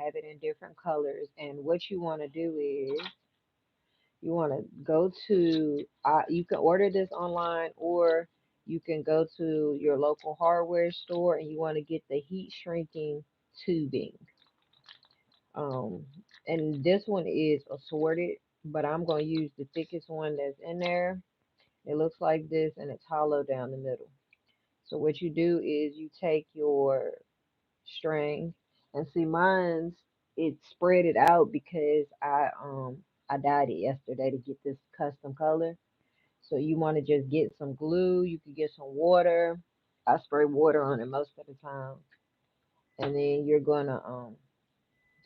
have it in different colors. And what you want to do is you want to go to, you can order this online, or you can go to your local hardware store and you want to get the heat shrinking tubing. Um, and this one is assorted, but I'm going to use the thickest one that's in there. It looks like this and it's hollow down the middle. So what you do is you take your string, and see mine's, it spread it out because I dyed it yesterday to get this custom color. So you want to just get some glue, you can get some water. I spray water on it most of the time. And then you're gonna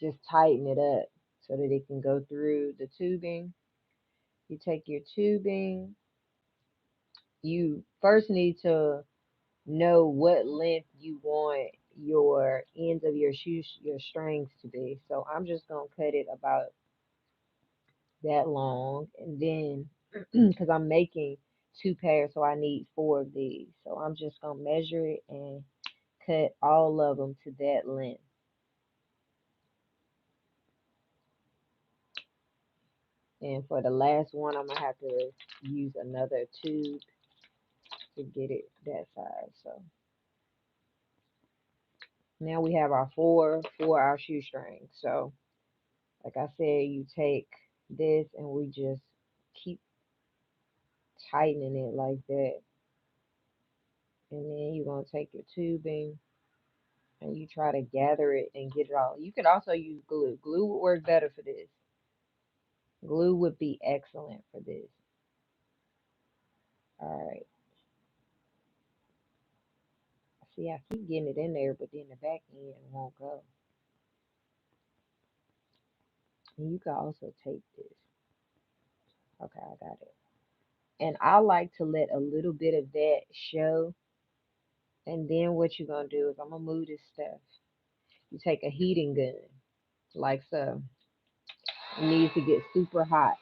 just tighten it up so that it can go through the tubing. You take your tubing, you first need to know what length you want your ends of your strings to be. So I'm just gonna cut it about that long, and then because I'm making two pairs, so I need four of these. So I'm just gonna measure it and cut all of them to that length. And for the last one, I'm gonna have to use another tube to get it that size. So now we have our four our shoestrings. So like I said, you take this and we just keep tightening it like that. And then you're going to take your tubing and you try to gather it and get it all. You could also use glue. Glue would work better for this. Glue would be excellent for this. All right. See, I keep getting it in there, but then the back end won't go. And you can also tape this. Okay, I got it. And I like to let a little bit of that show. And then what you're going to do is I'm going to move this stuff. You take a heating gun, like so. It needs to get super hot.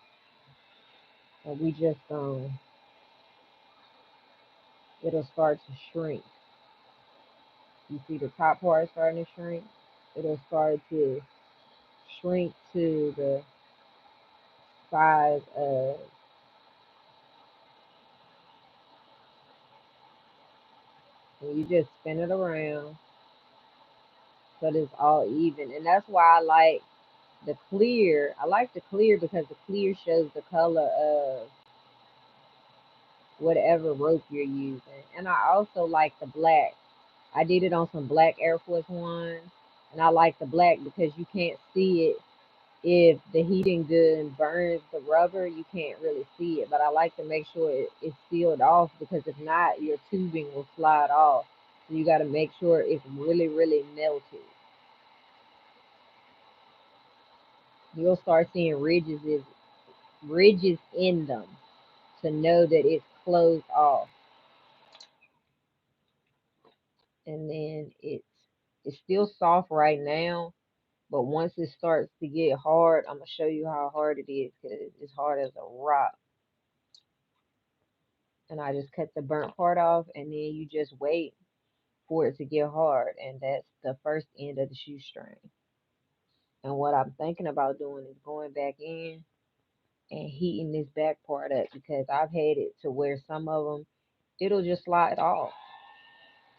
And we just it'll start to shrink. You see the top part starting to shrink? It'll start to shrink to the size of, and you just spin it around so that it's all even. And that's why I like the clear. I like the clear because the clear shows the color of whatever rope you're using. And I also like the black. I did it on some black Air Force Ones, and I like the black because you can't see it. If the heating gun burns the rubber, you can't really see it. But I like to make sure it's sealed off because if not, your tubing will slide off. So you got to make sure it's really, really melted. You'll start seeing ridges in them to know that it's closed off. And then it's still soft right now, but once it starts to get hard, I'm gonna show you how hard it is because it's hard as a rock. And I just cut the burnt part off, and then you just wait for it to get hard, and that's the first end of the shoestring. And what I'm thinking about doing is going back in and heating this back part up because I've had it to where some of them it'll just slide off.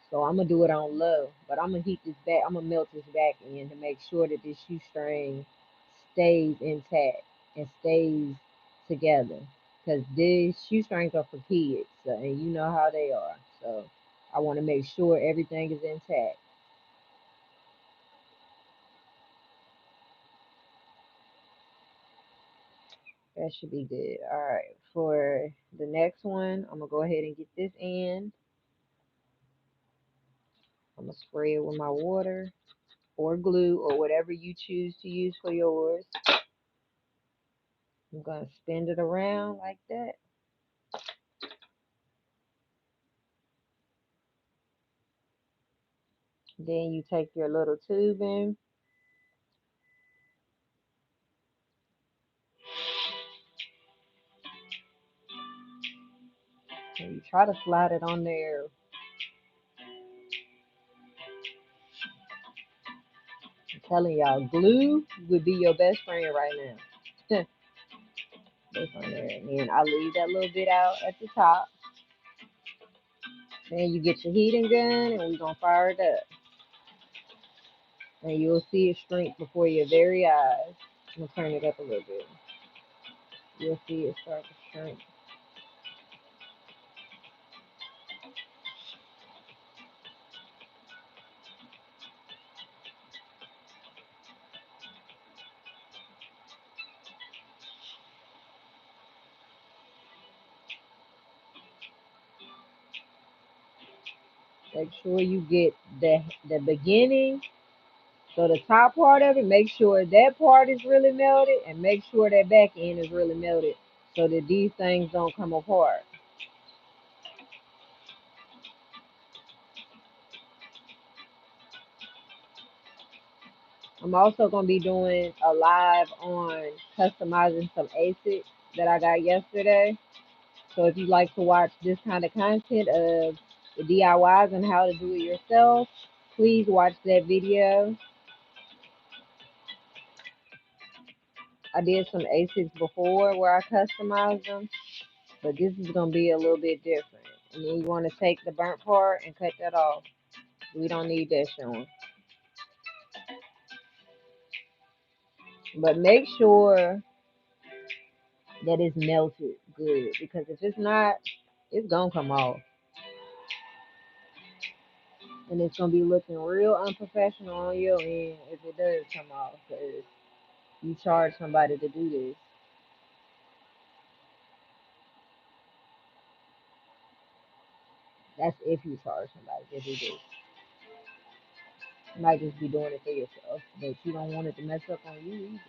So I'm gonna do it on low, but I'm gonna heat this back. I'm gonna melt this back in to make sure that this shoestring stays intact and stays together. Cause these shoestrings are for kids, so, and you know how they are. So I want to make sure everything is intact. That should be good. All right, for the next one, I'm gonna go ahead and get this in. I'm gonna spray it with my water or glue or whatever you choose to use for yours. I'm gonna spin it around like that. Then you take your little tubing and you try to slide it on there Telling y'all, glue would be your best friend right now. This on there, and then I leave that little bit out at the top. Then you get your heating gun, and we're gonna fire it up, and you'll see it shrink before your very eyes. I'm gonna turn it up a little bit. You'll see it start to shrink. Make sure you get the beginning. So the top part of it, make sure that part is really melted, and make sure that back end is really melted, so that these things don't come apart. I'm also gonna be doing a live on customizing some ASICs that I got yesterday. So if you like to watch this kind of content of the DIYs and how to do it yourself, please watch that video. I did some ASICs before where I customized them, but this is gonna be a little bit different. And then you want to take the burnt part and cut that off. We don't need that showing. But make sure that it's melted good, because if it's not, it's gonna come off, and it's gonna be looking real unprofessional on your end if it does come off, because you charge somebody to do this. That's if you charge somebody to do this. You might just be doing it for yourself, but you don't want it to mess up on you either.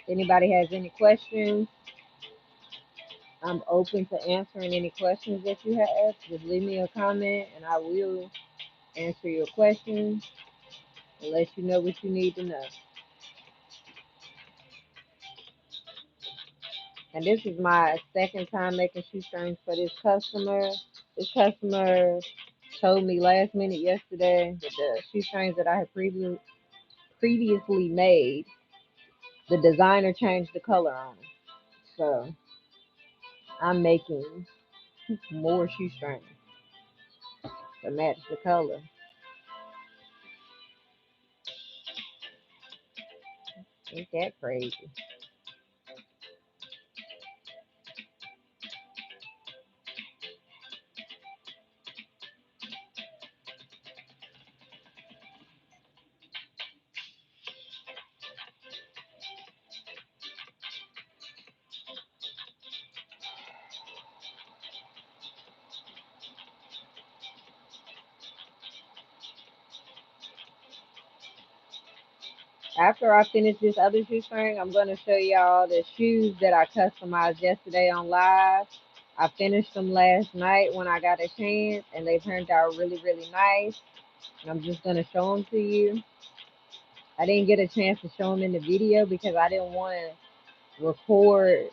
Anybody has any questions, I'm open to answering any questions that you have. Just leave me a comment and I will answer your questions and let you know what you need to know. And this is my second time making shoestrings for this customer. This customer told me last minute yesterday that the shoestrings that I had previously made, the designer changed the color on them. So I'm making more shoestrings to match the color. Ain't that crazy? After I finish this other shoestring, I'm going to show y'all the shoes that I customized yesterday on live. I finished them last night when I got a chance, and they turned out really, really nice. And I'm just going to show them to you. I didn't get a chance to show them in the video because I didn't want to record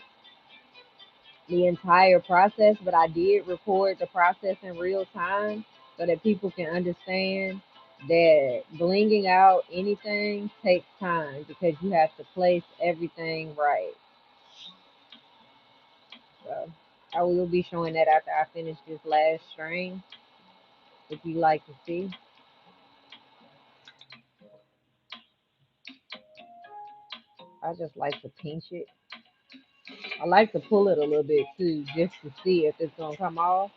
the entire process, but I did record the process in real time so that people can understand that blinging out anything takes time because you have to place everything right. So I will be showing that after I finish this last string if you like to see. I just like to pinch it. I like to pull it a little bit too just to see if it's gonna come off.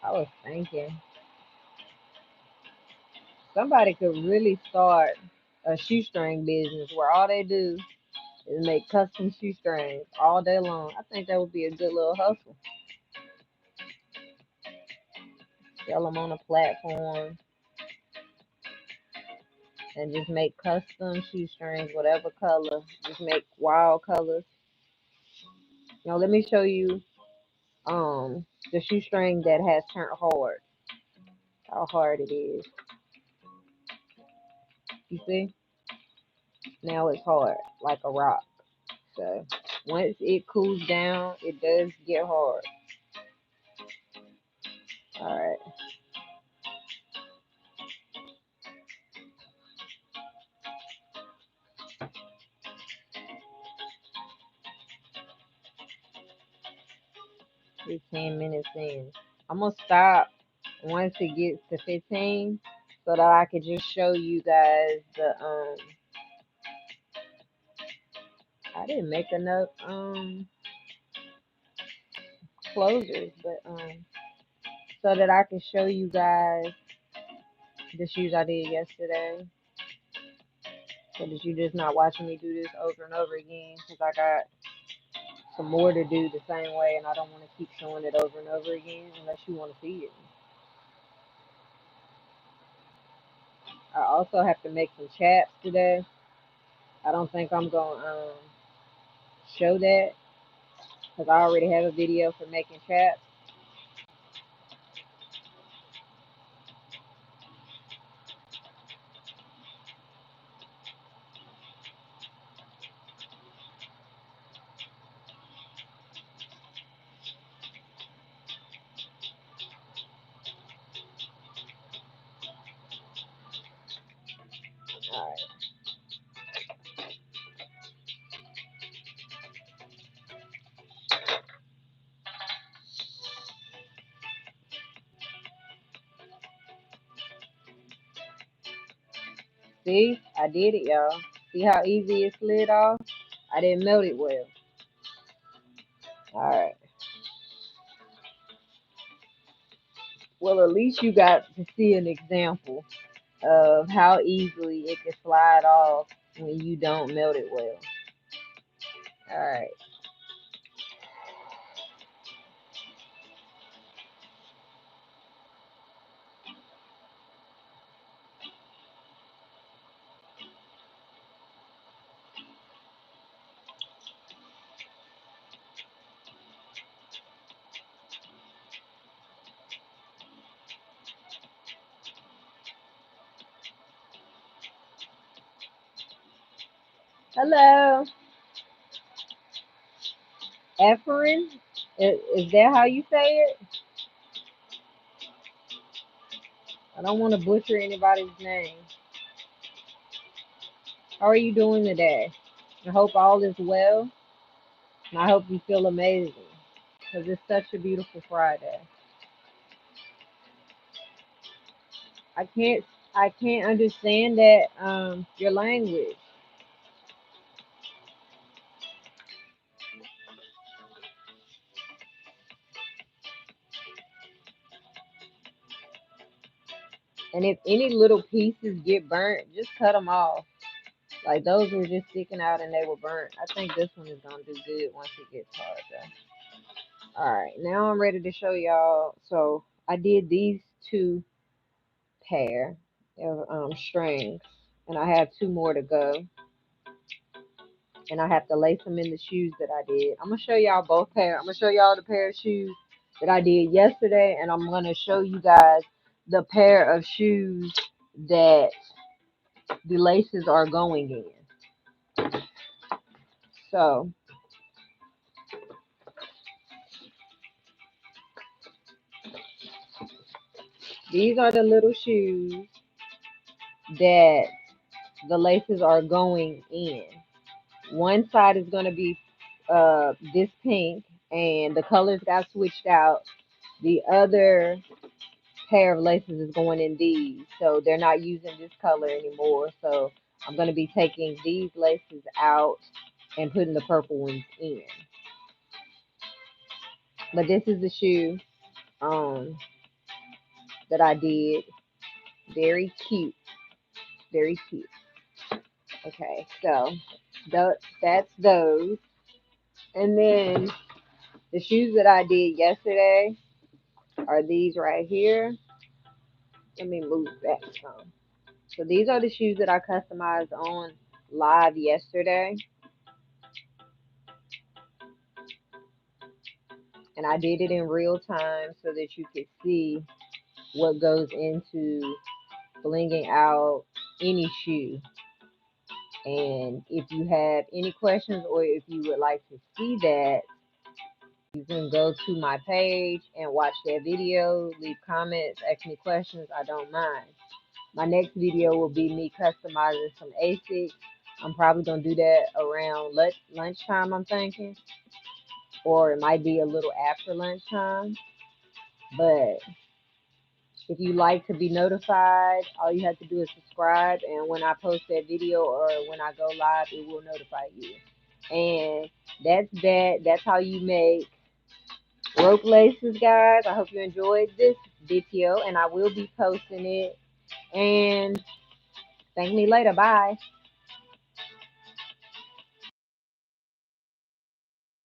I was thinking somebody could really start a shoestring business where all they do is make custom shoestrings all day long. I think that would be a good little hustle. sell them on a platform, and just make custom shoestrings, whatever color. Just make wild colors. Now let me show you the shoestring that has turned hard. How hard it is. You see? Now it's hard, like a rock. So once it cools down, it does get hard. Alright. We're 10 minutes in. I'm gonna stop once it gets to 15 so that I can just show you guys the I didn't make enough closures, but so that I can show you guys the shoes I did yesterday. So that you just not watching me do this over and over again, because I got some more to do the same way and I don't want to keep showing it over and over again unless you want to see it. I also have to make some chaps today. I don't think I'm gonna show that because I already have a video for making chaps. All right. See, I did it, y'all. See how easy it slid off? I didn't melt it well. All right. Well, at least you got to see an example of how easily it can slide off when you don't melt it well. All right. Hello, Efren. Is that how you say it? I don't want to butcher anybody's name. How are you doing today? I hope all is well, and I hope you feel amazing because it's such a beautiful Friday. I can't I can't understand that your language. And if any little pieces get burnt, just cut them off. Like those were just sticking out and they were burnt. I think this one is gonna do good once it gets hard though. All right, now I'm ready to show y'all. So I did these two pair of strings, and I have two more to go. And I have to lace them in the shoes that I did. I'm gonna show y'all both pair. I'm gonna show y'all the pair of shoes that I did yesterday, and I'm gonna show you guys the pair of shoes that the laces are going in. So these are the little shoes that the laces are going in. One side is gonna be this pink, and the colors got switched out. The other pair of laces is going in these, so they're not using this color anymore. So I'm going to be taking these laces out and putting the purple ones in. But this is the shoe um that I did. Very cute, very cute. Okay, so that's those. And then the shoes that I did yesterday are these right here. Let me move back some. So these are the shoes that I customized on live yesterday. And I did it in real time so that you could see what goes into blinging out any shoe. And if you have any questions or if you would like to see that, you can go to my page and watch that video, leave comments, ask me questions. I don't mind. My next video will be me customizing some ASICs. I'm probably going to do that around lunchtime, I'm thinking. Or it might be a little after lunchtime. But if you like to be notified, all you have to do is subscribe. And when I post that video or when I go live, it will notify you. And that's that. That's how you make rope laces, guys. I hope you enjoyed this video, and I will be posting it. And thank me later. Bye.